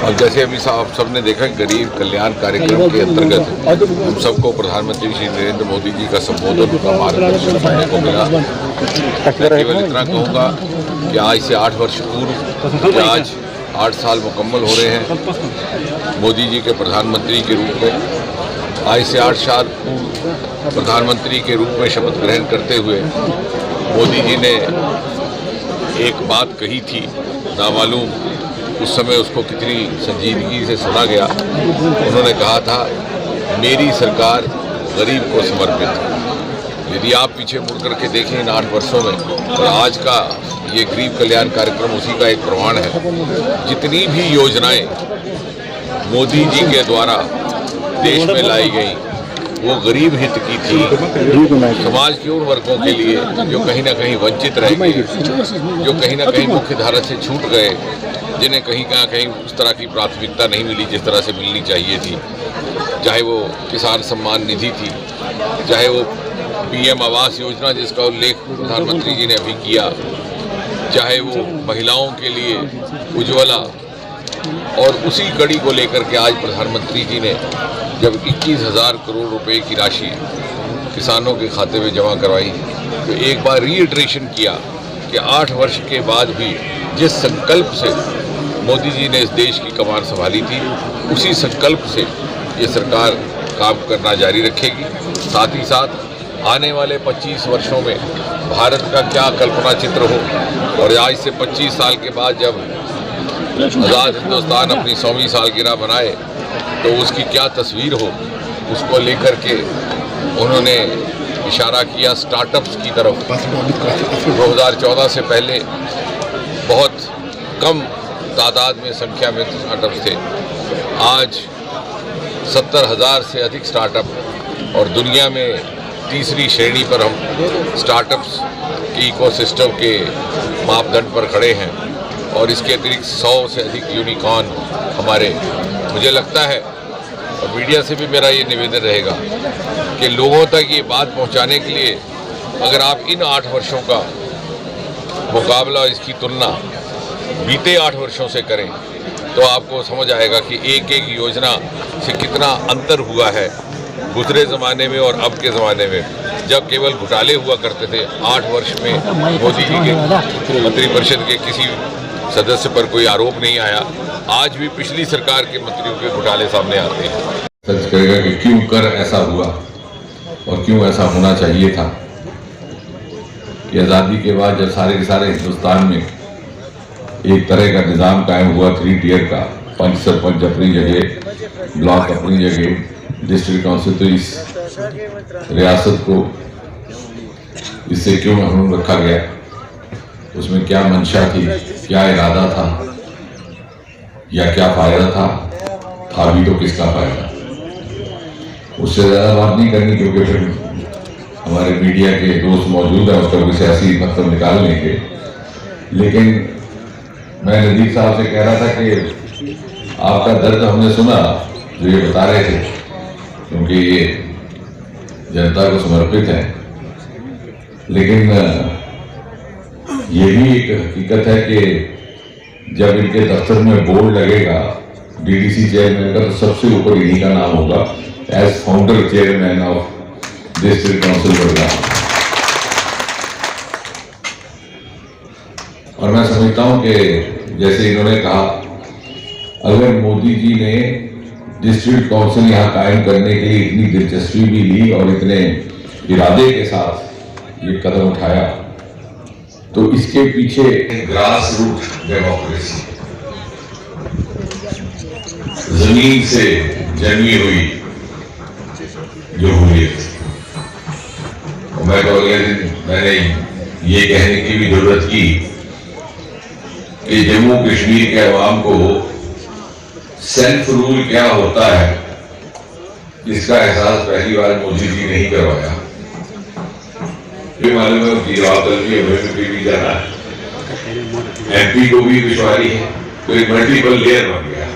और जैसे अभी आप सबने देखा, गरीब कल्याण कार्यक्रम के अंतर्गत हम सबको प्रधानमंत्री श्री नरेंद्र मोदी जी का संबोधन, उनका मार्गदर्शन सुनने को मिला। मैं केवल इतना कहूँगा कि आज से 8 वर्ष पूर्व, आज 8 साल मुकम्मल हो रहे हैं मोदी जी के प्रधानमंत्री के रूप में। आज से 8 साल प्रधानमंत्री के रूप में शपथ ग्रहण करते हुए मोदी जी ने एक बात कही थी, नामालूम उस समय उसको कितनी संजीदगी से सुना गया। उन्होंने कहा था, मेरी सरकार गरीब को समर्पित। यदि आप पीछे मुड़ करके देखें इन 8 वर्षों में, और आज का ये गरीब कल्याण कार्यक्रम उसी का एक प्रमाण है। जितनी भी योजनाएं मोदी जी के द्वारा देश में लाई गई वो गरीब हित की थी, समाज के उन वर्गों के लिए जो कहीं ना कहीं वंचित रह गए, जो कहीं ना कहीं मुख्य धारा से छूट गए, जिन्हें कहीं ना कहीं उस तरह की प्राथमिकता नहीं मिली जिस तरह से मिलनी चाहिए थी। चाहे वो किसान सम्मान निधि थी, चाहे वो PM आवास योजना जिसका उल्लेख प्रधानमंत्री जी ने अभी किया, चाहे वो महिलाओं के लिए उज्ज्वला, और उसी कड़ी को लेकर के आज प्रधानमंत्री जी ने जब 21,000 करोड़ रुपए की राशि किसानों के खाते में जमा करवाई, तो एक बार रीइटरेशन किया कि 8 वर्ष के बाद भी जिस संकल्प से मोदी जी ने इस देश की कमान संभाली थी, उसी संकल्प से ये सरकार काम करना जारी रखेगी। साथ ही साथ आने वाले 25 वर्षों में भारत का क्या कल्पना चित्र हो, और आज से 25 साल के बाद जब आज़ाद हिंदुस्तान अपनी 100वीं सालगिरह बनाए तो उसकी क्या तस्वीर हो, उसको लेकर के उन्होंने इशारा किया स्टार्टअप्स की तरफ। 2014 से पहले बहुत कम तादाद में, संख्या में स्टार्टअप्स थे। आज 70,000 से अधिक स्टार्टअप, और दुनिया में तीसरी श्रेणी पर हम स्टार्टअप्स के इकोसिस्टम के मापदंड पर खड़े हैं। और इसके अतिरिक्त 100 से अधिक यूनिकॉर्न हमारे। मुझे लगता है, और मीडिया से भी मेरा ये निवेदन रहेगा कि लोगों तक ये बात पहुंचाने के लिए अगर आप इन 8 वर्षों का मुकाबला, इसकी तुलना बीते 8 वर्षों से करें तो आपको समझ आएगा कि एक एक योजना से कितना अंतर हुआ है गुजरे ज़माने में और अब के ज़माने में, जब केवल घोटाले हुआ करते थे। 8 वर्ष में मोदी जी के मंत्रिपरिषद के किसी सदस्य पर कोई आरोप नहीं आया। आज भी पिछली सरकार के मंत्रियों के घोटाले सामने आते हैं। सच कहेगा कि क्यों कर ऐसा हुआ और क्यों ऐसा होना चाहिए था कि आज़ादी के बाद जब सारे के सारे हिंदुस्तान में एक तरह का निज़ाम कायम हुआ, 3 टियर का, 5 सरपंच अपनी जगह, ब्लॉक अपनी जगह, डिस्ट्रिक्ट काउंसिल, तो इस रियासत को इससे क्यों महरूम रखा गया, उसमें क्या मंशा थी, क्या इरादा था, या क्या फायदा था भी तो किसका फायदा। उससे ज़्यादा बात नहीं करनी क्योंकि फिर हमारे मीडिया के दोस्त मौजूद हैं, उसका कोई सियासी मतलब निकाल लेंगे। लेकिन मैं नदीर साहब से कह रहा था कि आपका दर्द हमने सुना जो ये बता रहे थे, क्योंकि ये जनता को समर्पित है। लेकिन ये भी एक हकीकत है कि जब इनके दफ्तर में बोर्ड लगेगा DDC चेयरमैन का, तो सबसे ऊपर इन्हीं का नाम होगा as founder chairman of district council Badgaon. और मैं समझता हूं कि जैसे इन्होंने कहा, अगर मोदी जी ने डिस्ट्रिक्ट काउंसिल यहाँ कायम करने के लिए इतनी दिलचस्पी भी ली और इतने इरादे के साथ ये कदम उठाया, तो इसके पीछे ग्रास रूट डेमोक्रेसी, जमीन से जन्मी हुई जमहूरियत। मैं तो अगले दिन मैंने ये कहने की भी जरूरत की कि जम्मू कश्मीर के अवाम को सेल्फ रूल क्या होता है, इसका एहसास पहली बार मोदी जी ने ही करवाया। मालूम है कि हमें भी जाना है, MP को भी दुश्वारी है, तो एक मल्टीपल लेयर बन गया।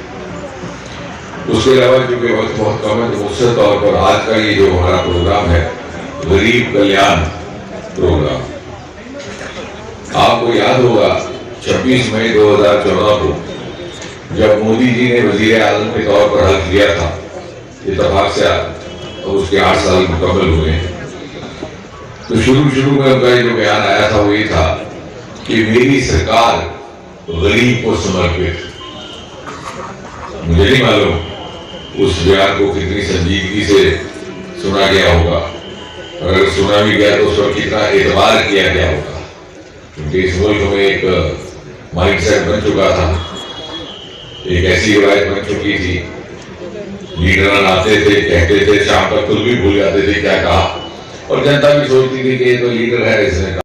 उसके अलावा क्योंकि वक्त बहुत कम है, तो मुख्य तौर पर आज का ये जो हमारा प्रोग्राम है, गरीब कल्याण प्रोग्राम, आपको याद होगा 26 मई 2014 को जब मोदी जी ने वजीर आजम के तौर पर हल्फ लिया था इत्तेफाक से और उसके 8 साल मुकम्मल हुए, तो शुरू में उनका जो बयान आया था वो ये था कि मेरी सरकार गरीब को समर्पित। मुझे नहीं मालूम उस बयान को कितनी संजीदगी से सुना गया होगा, और अगर सुना भी गया तो उस पर कितना एतबार किया गया होगा, क्योंकि इस मुल्क में एक माइंडसेट बन चुका था, एक ऐसी रिवायत बन चुकी थी, लीडर आते थे, कहते थे, शाम तक खुद भी भूल जाते थे क्या कहा, और जनता भी सोचती थी कि ये तो लीडर है, इसने